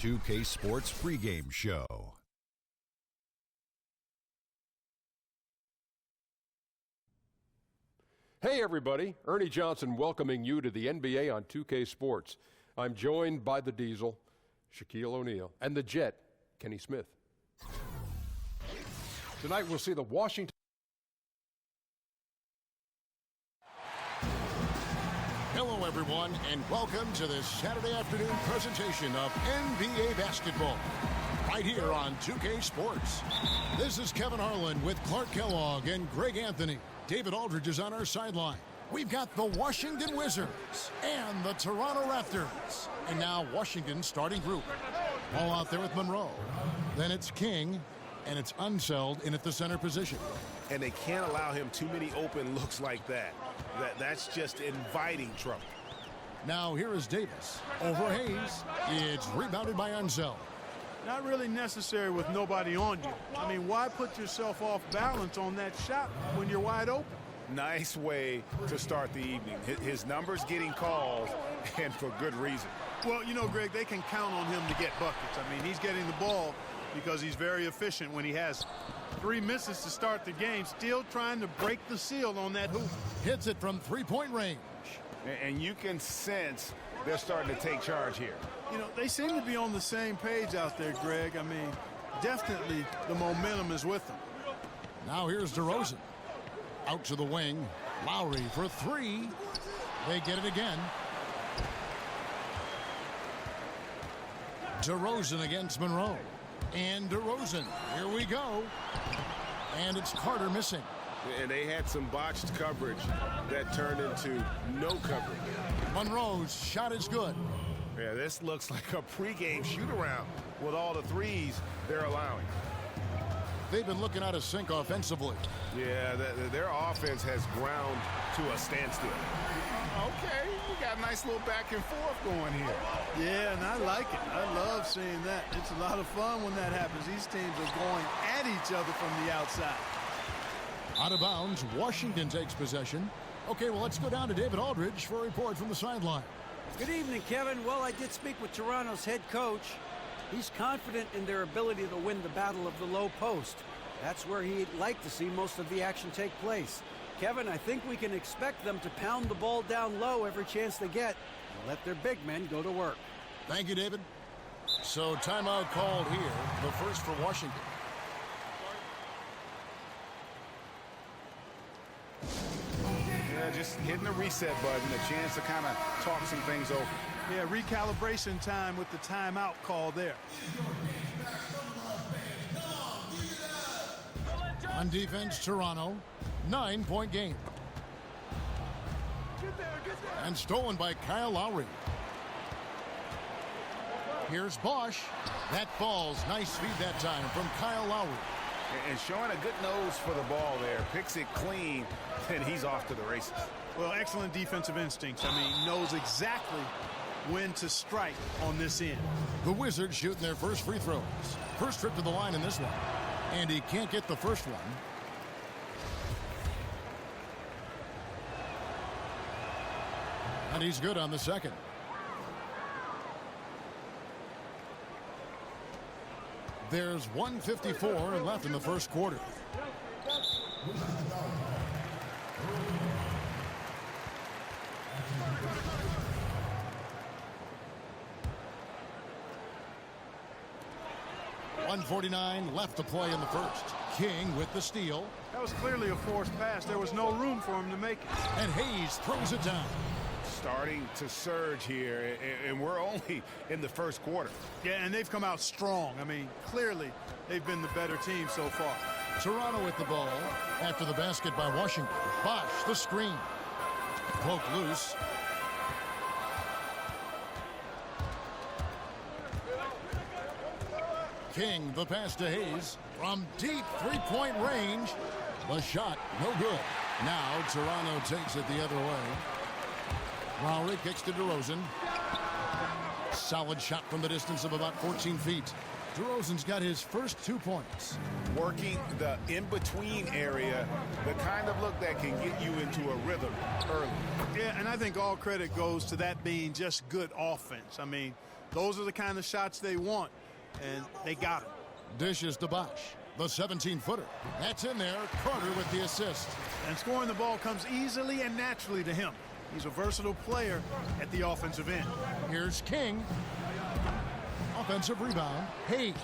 2K Sports pregame show. Hey everybody, Ernie Johnson welcoming you to the NBA on 2K Sports. I'm joined by the Diesel, Shaquille O'Neal, and the Jet, Kenny Smith. Tonight we'll see the Washington. Hello everyone, and welcome to this Saturday afternoon presentation of NBA basketball, right here on 2K Sports. This is Kevin Harlan with Clark Kellogg and Greg Anthony. David Aldridge is on our sideline. We've got the Washington Wizards and the Toronto Raptors. And now Washington's starting group. Ball out there with Monroe. Then it's King, and it's Unseld in at the center position. And they can't allow him too many open looks like that. That's just inviting trouble. Now here is Davis. Over Hayes. It's rebounded by Unseld. Not really necessary with nobody on you. I mean, why put yourself off balance on that shot when you're wide open? Nice way to start the evening. His number's getting called, and for good reason. Well, you know, Greg, they can count on him to get buckets. I mean, he's getting the ball because he's very efficient when he has 3 misses to start the game, still trying to break the seal on that hoop. Hits it from three-point range. And you can sense they're starting to take charge here. You know, they seem to be on the same page out there, Greg. I mean, definitely the momentum is with them. Now here's DeRozan. Out to the wing. Lowry for 3. They get it again. DeRozan against Monroe. And DeRozan. Here we go. And it's Carter missing. And they had some botched coverage that turned into no coverage. Monroe's shot is good. Yeah, this looks like a pregame shoot-around with all the threes they're allowing. They've been looking out of sync offensively. Yeah, their offense has ground to a standstill. Okay, we got a nice little back and forth going here. Yeah, and I like it. I love seeing that. It's a lot of fun when that happens. These teams are going at each other from the outside. Out of bounds, Washington takes possession. Okay, well, let's go down to David Aldridge for a report from the sideline. Good evening, Kevin. Well, I did speak with Toronto's head coach. He's confident in their ability to win the battle of the low post. That's where he'd like to see most of the action take place. Kevin, I think we can expect them to pound the ball down low every chance they get and let their big men go to work. Thank you, David. So timeout called here, the first for Washington. Yeah, just hitting the reset button, a chance to kind of talk some things over. Yeah, recalibration time with the timeout call there. On defense, Toronto, 9-point game. And stolen by Kyle Lowry. Here's Bosch. That falls. Nice feed that time from Kyle Lowry. And showing a good nose for the ball there. Picks it clean, and he's off to the races. Well, excellent defensive instincts. I mean, knows exactly when to strike on this end. The Wizards shooting their first free throws. First trip to the line in this one. And he can't get the first one. And he's good on the second. There's 1:54 left in the first quarter. .149 left to play in the first. King with the steal. That was clearly a forced pass. There was no room for him to make it. And Hayes throws it down. Starting to surge here, and we're only in the first quarter. Yeah, and they've come out strong. I mean, clearly they've been the better team so far. Toronto with the ball after the basket by Washington. Bosch, the screen. Poke loose. King, the pass to Hayes. From deep three-point range. The shot, no good. Now Toronto takes it the other way. Lowry kicks to DeRozan. Solid shot from the distance of about 14 feet. DeRozan's got his first 2 points. Working the in-between area, the kind of look that can get you into a rhythm early. Yeah, and I think all credit goes to that being just good offense. I mean, those are the kind of shots they want, and they got them. Dishes to Bosch, the 17-footer. That's in there. Carter with the assist. And scoring the ball comes easily and naturally to him. He's a versatile player at the offensive end. Here's King. Offensive rebound. Hayes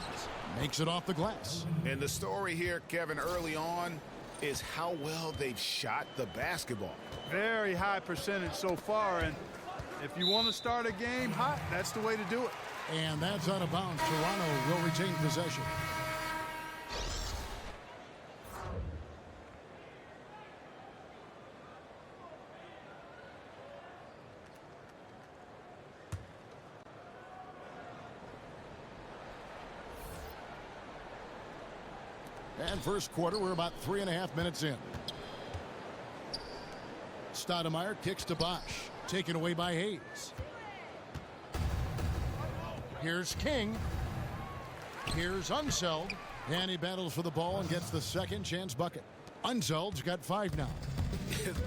makes it off the glass. And the story here, Kevin, early on is how well they've shot the basketball. Very high percentage so far, and if you want to start a game hot, that's the way to do it. And that's out of bounds. Toronto will retain possession. And first quarter, we're about 3.5 minutes in. Stoudemire kicks to Bosch. Taken away by Hayes. Here's King. Here's Unseld. And he battles for the ball and gets the second chance bucket. Unseld's got 5 now.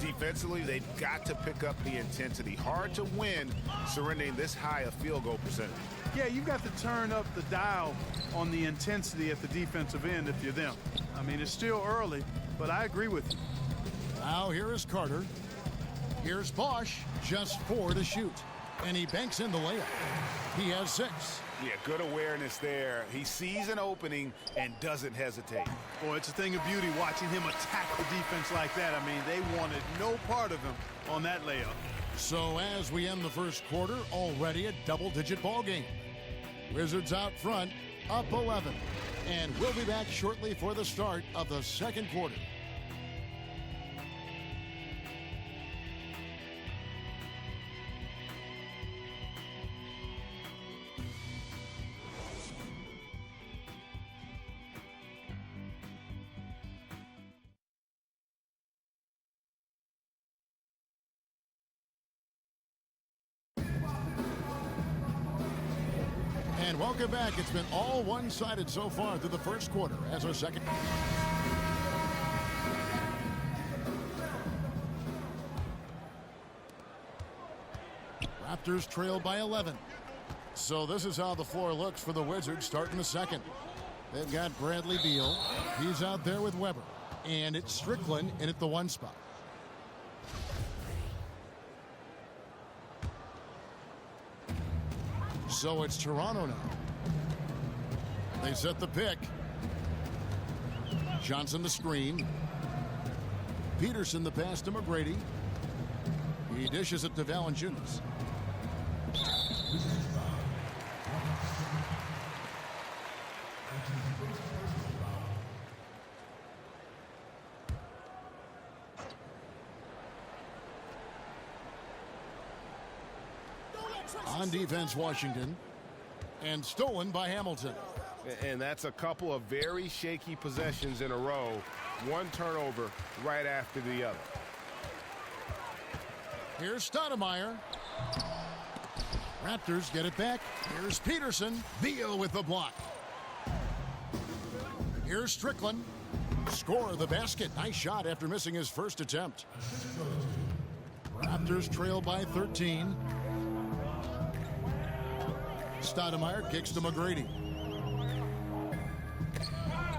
Defensively, they've got to pick up the intensity. Hard to win surrendering this high a field goal percentage. Yeah, you've got to turn up the dial on the intensity at the defensive end if you're them. I mean, it's still early, but I agree with you. Now here is Carter. Here's Bosch, just 4 to shoot. And he banks in the layup. He has 6. Yeah, good awareness there. He sees an opening and doesn't hesitate. Boy, it's a thing of beauty watching him attack the defense like that. I mean, they wanted no part of him on that layup. So as we end the first quarter, already a double-digit ball game. Wizards out front, up 11. And we'll be back shortly for the start of the second quarter. And welcome back. It's been all one-sided so far through the first quarter as our second. Raptors trail by 11. So this is how the floor looks for the Wizards starting the second. They've got Bradley Beal. He's out there with Weber. And it's Strickland in at the 1 spot. So it's Toronto now. They set the pick. Johnson the screen. Peterson the pass to McGrady. He dishes it to Valanciunas. On defense, Washington. And stolen by Hamilton. And that's a couple of very shaky possessions in a row. One turnover right after the other. Here's Stoudemire. Raptors get it back. Here's Peterson. Beal with the block. Here's Strickland. Score the basket. Nice shot after missing his first attempt. Raptors trail by 13. Stoudemire kicks to McGrady.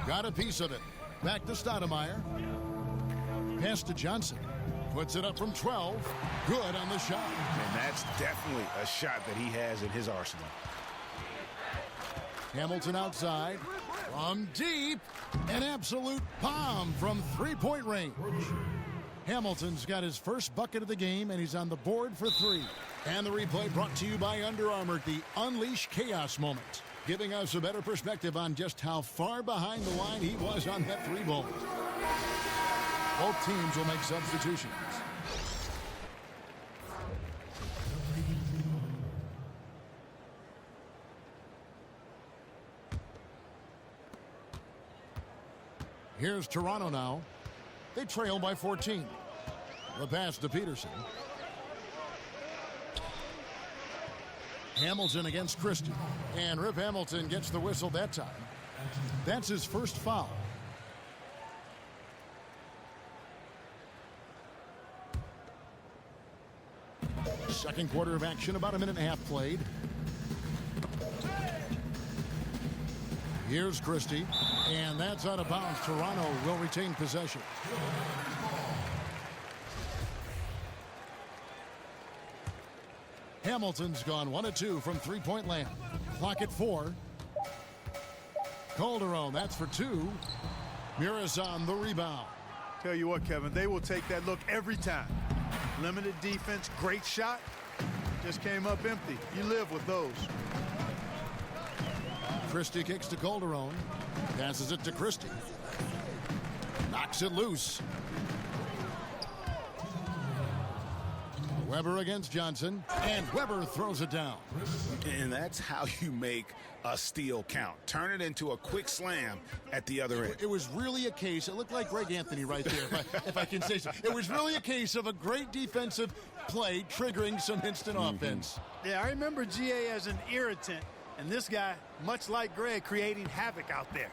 Got a piece of it. Back to Stoudemire. Pass to Johnson. Puts it up from 12. Good on the shot. And that's definitely a shot that he has in his arsenal. Hamilton outside. From deep. An absolute bomb from three-point range. Hamilton's got his first bucket of the game, and he's on the board for 3. And the replay brought to you by Under Armour, the Unleash Chaos moment, giving us a better perspective on just how far behind the line he was on that 3-ball. Both teams will make substitutions. Here's Toronto now. They trail by 14. The pass to Peterson. Hamilton against Christie. And Rip Hamilton gets the whistle that time. That's his first foul. Second quarter of action, about a minute and a half played. Here's Christie, and that's out of bounds. Toronto will retain possession. Hamilton's gone 1 of 2 from three-point land. Clock at 4. Calderon, that's for 2. Murazan the rebound. Tell you what, Kevin, they will take that look every time. Limited defense, great shot. Just came up empty. You live with those. Christie kicks to Calderon. Passes it to Christie. Knocks it loose. Weber against Johnson, and Weber throws it down. And that's how you make a steal count. Turn it into a quick slam at the other end. It was really a case, it looked like Greg Anthony right there, if I can say so. It was really a case of a great defensive play triggering some instant offense. Yeah, I remember GA as an irritant, and this guy, much like Greg, creating havoc out there.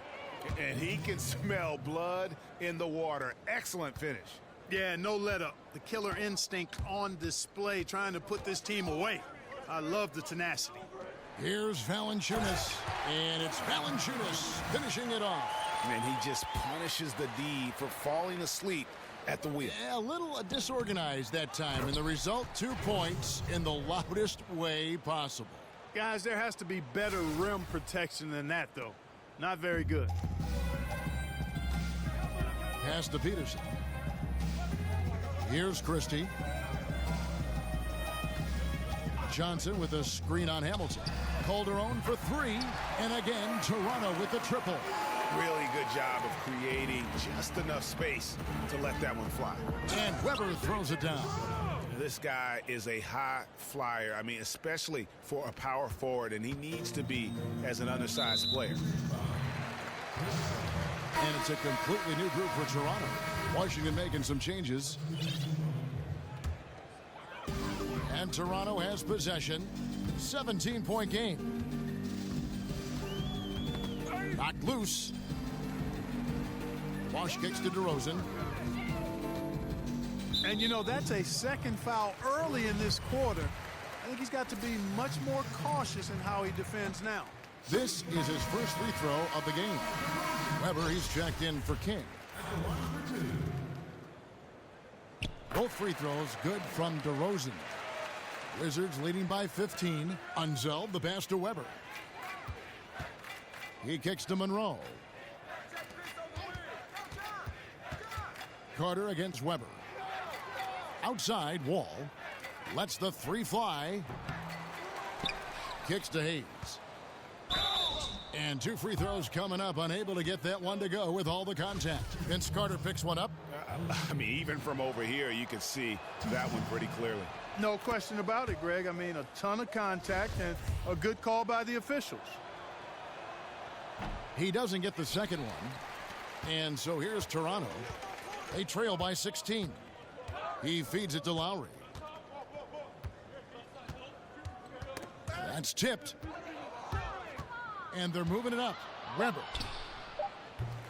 And he can smell blood in the water. Excellent finish. Yeah, no let up. The killer instinct on display, trying to put this team away. I love the tenacity. Here's Valanciunas, and it's Valanciunas finishing it off. And he just punishes the D for falling asleep at the wheel. Yeah, a little disorganized that time, and the result, 2 points in the loudest way possible. Guys, there has to be better rim protection than that, though. Not very good. Pass to Peterson. Here's Christie. Johnson with a screen on Hamilton. Calderon for 3, and again, Toronto with the triple. Really good job of creating just enough space to let that one fly. And Weber throws it down. This guy is a high flyer. I mean, especially for a power forward, and he needs to be as an undersized player. And it's a completely new group for Toronto. Washington making some changes. And Toronto has possession. 17-point game. Knocked loose. Wash kicks to DeRozan. And, you know, that's a second foul early in this quarter. I think he's got to be much more cautious in how he defends now. This is his first free throw of the game. Weber, he's checked in for King. Both free throws good from DeRozan. Wizards leading by 15. Unzel, the pass to Weber. He kicks to Monroe. Carter against Weber. Outside, Wall. Lets the 3 fly. Kicks to Hayes. And 2 free throws coming up. Unable to get that one to go with all the contact. Vince Carter picks one up. I mean, even from over here, you can see that one pretty clearly. No question about it, Greg. I mean, a ton of contact and a good call by the officials. He doesn't get the second one. And so here's Toronto. They trail by 16. He feeds it to Lowry. That's tipped. And they're moving it up. Weber.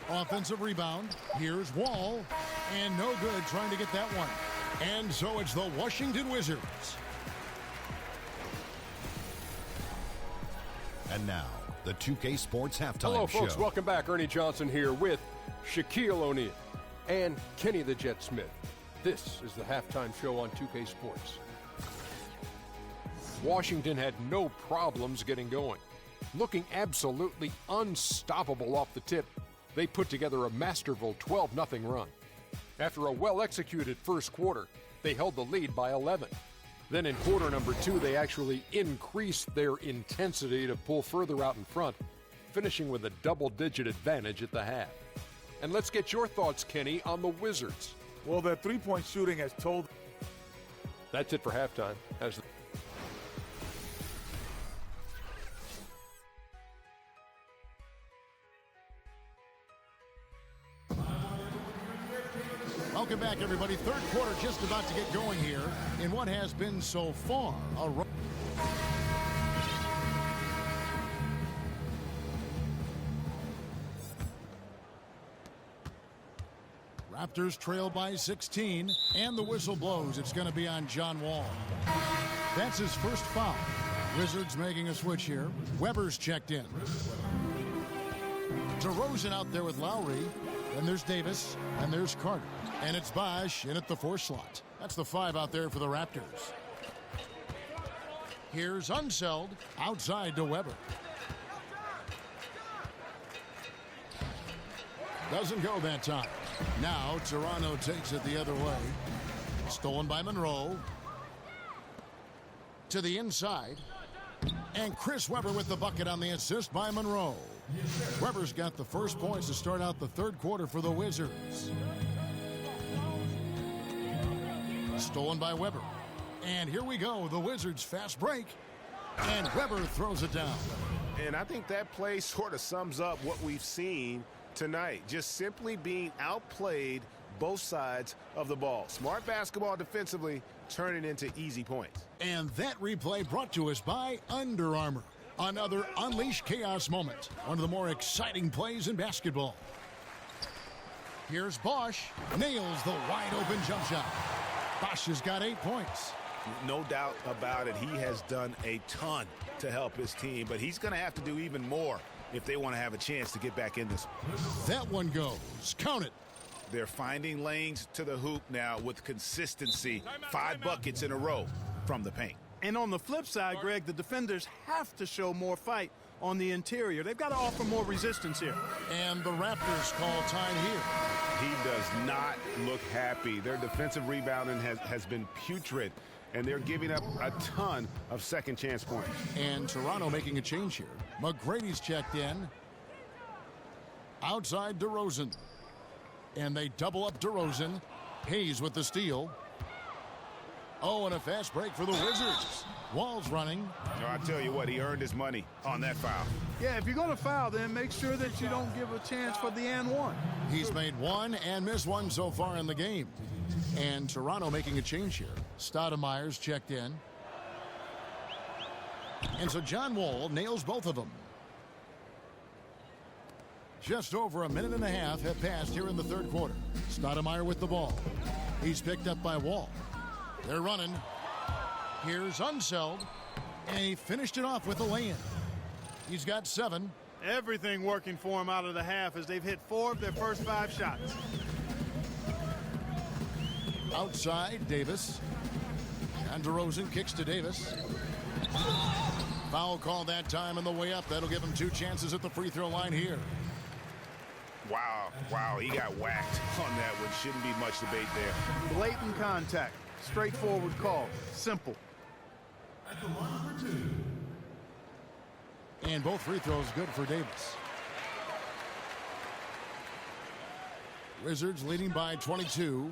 Offensive rebound. Here's Wall. And no good trying to get that one. And so it's the Washington Wizards. And now, the 2K Sports Halftime Show. Hello, folks. Welcome back. Ernie Johnson here with Shaquille O'Neal and Kenny the Jet Smith. This is the halftime show on 2K Sports. Washington had no problems getting going. Looking absolutely unstoppable off the tip, they put together a masterful 12-0 run. After a well-executed first quarter, they held the lead by 11. Then in quarter number 2, they actually increased their intensity to pull further out in front, finishing with a double-digit advantage at the half. And let's get your thoughts, Kenny, on the Wizards. Well, their three-point shooting has told. That's it for halftime. Welcome back, everybody. Third quarter just about to get going here in what has been so far a Raptors trail by 16, and the whistle blows. It's going to be on John Wall. That's his first foul. Wizards making a switch here. Weber's checked in. DeRozan out there with Lowry. Then there's Davis, and there's Carter. And it's Bosh in at the 4 slot. That's the 5 out there for the Raptors. Here's Unseld outside to Weber. Doesn't go that time. Now Toronto takes it the other way. Stolen by Monroe. To the inside. And Chris Webber with the bucket on the assist by Monroe. Weber's got the first points to start out the third quarter for the Wizards. Stolen by Webber. And here we go, the Wizards fast break. And Webber throws it down. And I think that play sort of sums up what we've seen tonight. Just simply being outplayed both sides of the ball. Smart basketball defensively, turning into easy points. And that replay brought to us by Under Armour. Another Unleash Chaos moment. One of the more exciting plays in basketball. Here's Bosh. Nails the wide open jump shot. Bosh has got 8 points. No doubt about it. He has done a ton to help his team, but he's going to have to do even more if they want to have a chance to get back in this one. That one goes. Count it. They're finding lanes to the hoop now with consistency. 5 buckets in a row from the paint. And on the flip side, Greg, the defenders have to show more fight on the interior. They've got to offer more resistance here. And the Raptors call time here. He does not look happy. Their defensive rebounding has been putrid, and they're giving up a ton of second chance points. And Toronto making a change here. McGrady's checked in. Outside DeRozan. And they double up DeRozan. Hayes with the steal. Oh, and a fast break for the Wizards. Wall's running. No, I tell you what, he earned his money on that foul. Yeah, if you're going to foul, then make sure that you don't give a chance for the and one. He's made 1 and missed 1 so far in the game. And Toronto making a change here. Stoudemire's checked in. And so John Wall nails both of them. Just over a minute and a half have passed here in the third quarter. Stoudemire with the ball. He's picked up by Wall. They're running. Here's Unseld. And he finished it off with a lay-in. He's got 7. Everything working for him out of the half as they've hit 4 of their first 5 shots. Outside, Davis. And DeRozan kicks to Davis. Foul call that time on the way up. That'll give him 2 chances at the free throw line here. Wow, he got whacked on that one. Shouldn't be much debate there. Blatant contact. Straightforward call. Simple. At the line for 2. And both free throws good for Davis. Wizards leading by 22.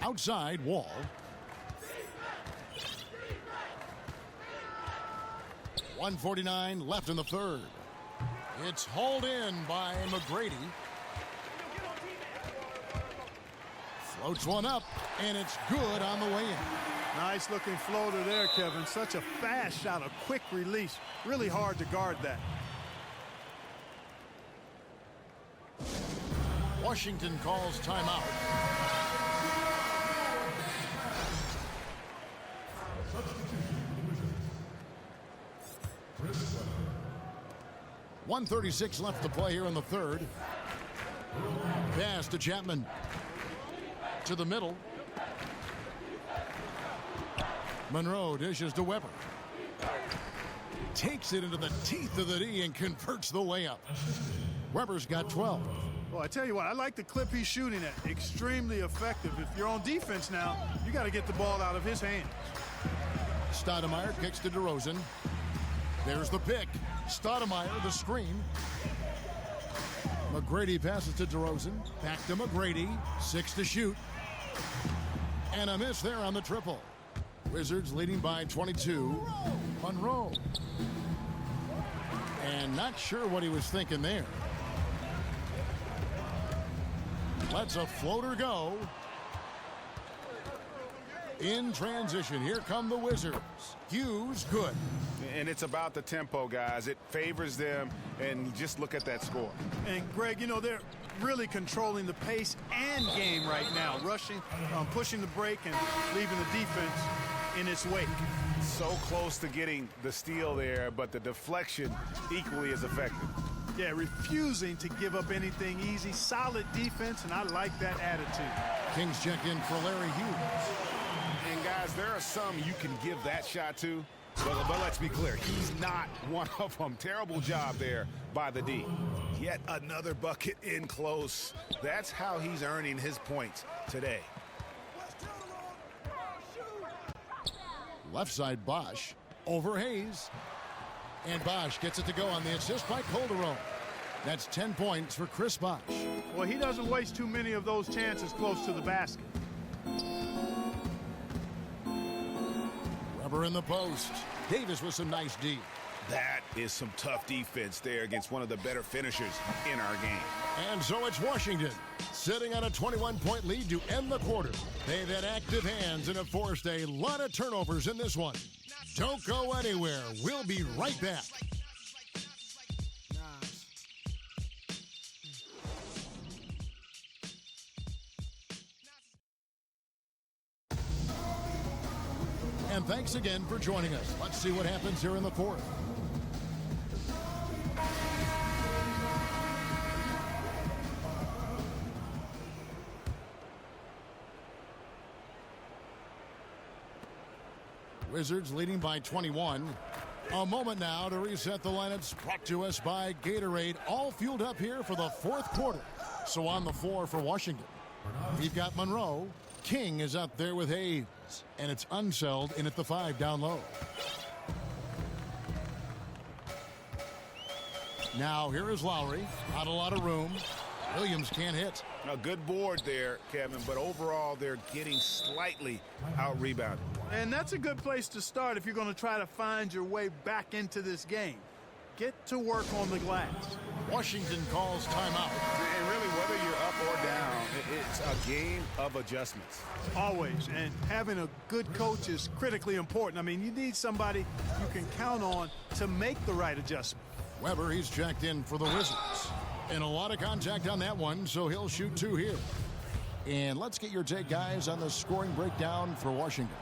Outside, Wall. .149 left in the third. It's hauled in by McGrady. Floats one up, and it's good on the way in. Nice looking floater there, Kevin. Such a fast shot, a quick release. Really hard to guard that. Washington calls timeout. .136 left to play here in the third. Pass to Chapman. To the middle. Monroe dishes to Webber. Takes it into the teeth of the D and converts the layup. Webber's got 12. Well, I tell you what, I like the clip he's shooting at. Extremely effective. If you're on defense now, you got to get the ball out of his hands. Stoudemire kicks to DeRozan. There's the pick. Stoudemire, the screen. McGrady passes to DeRozan. Back to McGrady. 6 to shoot. And a miss there on the triple. Wizards leading by 22. Monroe. And not sure what he was thinking there. Lets a floater go. In transition, here come the Wizards. Hughes, good. And it's about the tempo, guys. It favors them, and just look at that score. And, Greg, you know, they're really controlling the pace and game right now, rushing, pushing the break, and leaving the defense in its wake. So close to getting the steal there, but the deflection equally as effective. Yeah, refusing to give up anything easy. Solid defense, and I like that attitude. Kings check in for Larry Hughes. And, guys, there are some you can give that shot to, but let's be clear, he's not one of them. Terrible job there by the D. Yet another bucket in close. That's how he's earning his points today. Left side, Bosch over Hayes. And Bosch gets it to go on the assist by Calderon. That's 10 points for Chris Bosch. Well, he doesn't waste too many of those chances close to the basket. Rubber in the post. Davis with some nice D. That is some tough defense there against one of the better finishers in our game. And so it's Washington sitting on a 21-point lead to end the quarter. They've had active hands and have forced a lot of turnovers in this one. Don't go anywhere. We'll be right back. And thanks again for joining us. Let's see what happens here in the fourth. Wizards leading by 21. A moment now to reset the lineups, brought to us by Gatorade, all fueled up here for the fourth quarter. So on the floor for Washington, we've got Monroe. King is up there with Hayes, and it's Unseld in at the 5 down low. Now here is Lowry. Not a lot of room. Williams can't hit. A good board there, Kevin, but overall they're getting slightly out-rebounded. And that's a good place to start if you're going to try to find your way back into this game. Get to work on the glass. Washington calls timeout. And really, whether you're up or down, it's a game of adjustments. Always. And having a good coach is critically important. I mean, you need somebody you can count on to make the right adjustment. Weber, he's checked in for the Wizards. And a lot of contact on that one, so he'll shoot 2 here. And let's get your take, guys, on the scoring breakdown for Washington.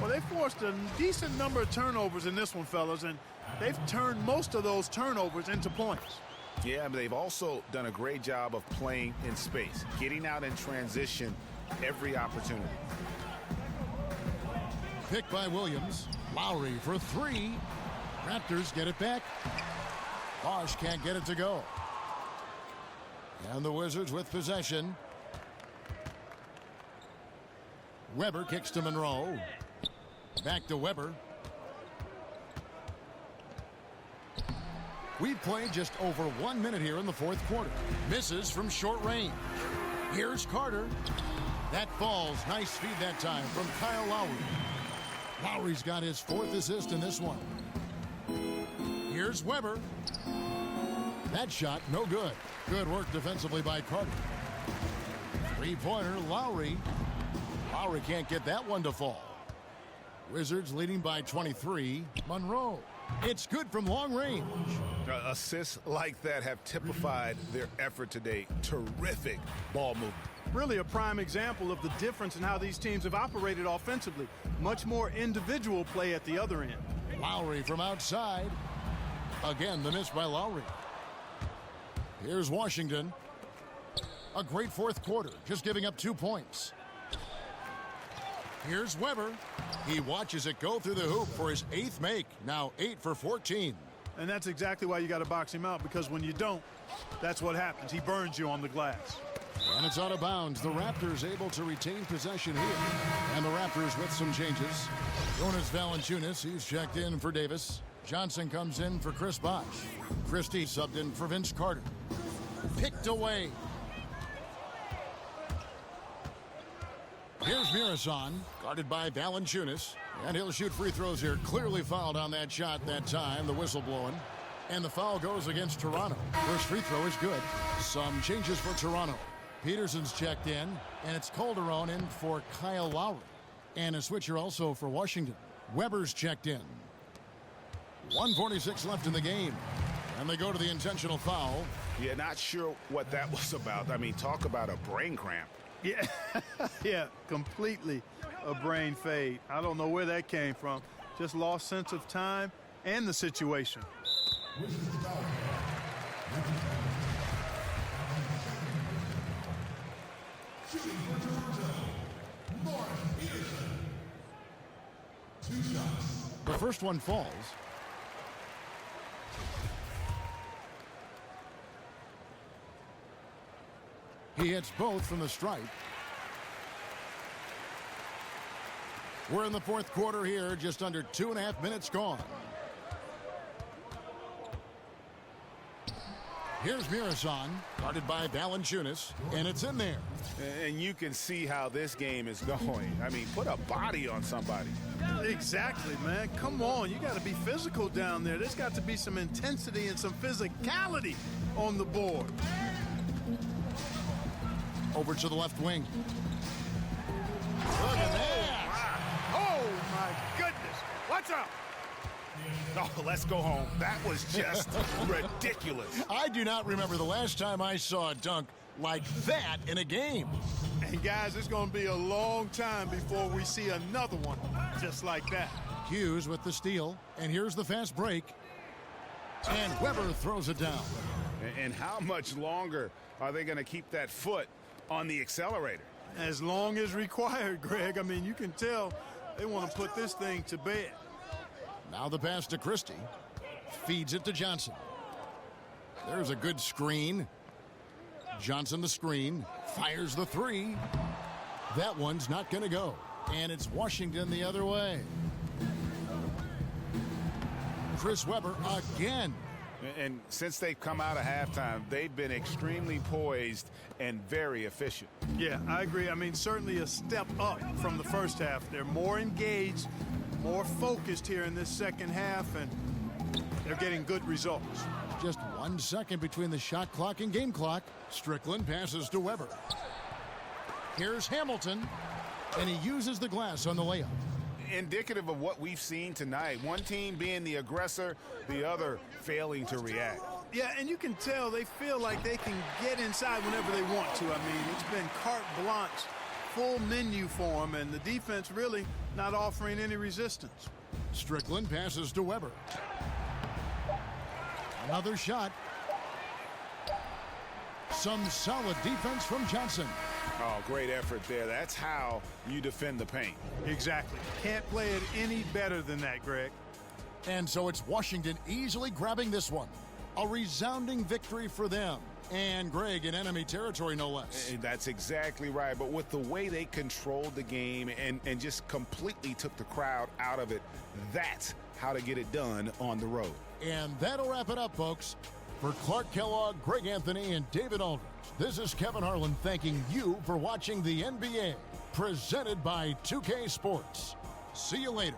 Well, they forced a decent number of turnovers in this one, fellas, and they've turned most of those turnovers into points. Yeah, but they've also done a great job of playing in space, getting out in transition every opportunity. Pick by Williams. Lowry for 3. Raptors get it back. Bosch can't get it to go. And the Wizards with possession. Weber kicks to Monroe. Back to Weber. We've played just over 1 minute here in the fourth quarter. Misses from short range. Here's Carter. That falls. Nice feed that time from Kyle Lowry. Lowry's got his 4th assist in this one. Here's Weber. That shot, no good. Good work defensively by Carter. 3-pointer, Lowry. Lowry can't get that one to fall. Wizards leading by 23. Monroe. It's good from long range. Assists like that have typified their effort today. Terrific ball movement. Really a prime example of the difference in how these teams have operated offensively. Much more individual play at the other end. Lowry from outside. Again, the miss by Lowry. Here's Washington. A great fourth quarter, just giving up 2 points. Here's Weber. He watches it go through the hoop for his 8th make. Now 8 for 14. And that's exactly why you got to box him out, because when you don't, that's what happens. He burns you on the glass. And it's out of bounds. The Raptors able to retain possession here. And the Raptors with some changes. Jonas Valanciunas, he's checked in for Davis. Johnson comes in for Chris Bosch. Christie subbed in for Vince Carter. Picked away. Here's Mirasan, guarded by Valanciunas. And he'll shoot free throws here. Clearly fouled on that shot that time. The whistle blowing. And the foul goes against Toronto. First free throw is good. Some changes for Toronto. Peterson's checked in. And it's Calderon in for Kyle Lowry. And a switcher also for Washington. Weber's checked in. 1:46 left in the game. And they go to the intentional foul. Yeah, not sure what that was about. I mean, talk about a brain cramp. Yeah, yeah, completely a brain fade. I don't know where that came from. Just lost sense of time and the situation. The first one falls. He hits both from the stripe. We're in the fourth quarter here, just under 2.5 minutes gone. Here's Mirasan, guarded by Valanciunas, and it's in there. And you can see how this game is going. I mean, put a body on somebody. Exactly, man. Come on. You got to be physical down there. There's got to be some intensity and some physicality on the board. Over to the left wing. Look at that. Oh, my goodness. What's up? Oh, let's go home. That was just ridiculous. I do not remember the last time I saw a dunk like that in a game. And, guys, it's going to be a long time before we see another one just like that. Hughes with the steal, and here's the fast break. And Weber throws it down. And how much longer are they going to keep that foot on the accelerator? As long as required, Greg. I mean, you can tell they want to put this thing to bed. Now the pass to Christie. Feeds it to Johnson. There's a good screen. Johnson the screen. Fires the three. That one's not going to go. And it's Washington the other way. Chris Webber again. And since they've come out of halftime, they've been extremely poised and very efficient. Yeah, I agree. I mean, certainly a step up from the first half. They're more engaged, more focused here in this second half, and they're getting good results. Just 1 second between the shot clock and game clock. Strickland passes to Weber. Here's Hamilton, and he uses the glass on the layup. Indicative of what we've seen tonight. One team being the aggressor, the other failing to react. Yeah, and you can tell they feel like they can get inside whenever they want to. I mean, it's been carte blanche, full menu for them, and the defense really not offering any resistance. Strickland passes to Weber. Another shot. Some solid defense from Johnson. Oh, great effort there. That's how you defend the paint. Exactly. Can't play it any better than that, Greg. And so it's Washington easily grabbing this one. A resounding victory for them. And Greg in enemy territory, no less. That's exactly right. But with the way they controlled the game and just completely took the crowd out of it, that's how to get it done on the road. And that'll wrap it up, folks. For Clark Kellogg, Greg Anthony, and David Aldridge, this is Kevin Harlan thanking you for watching the NBA, presented by 2K Sports. See you later.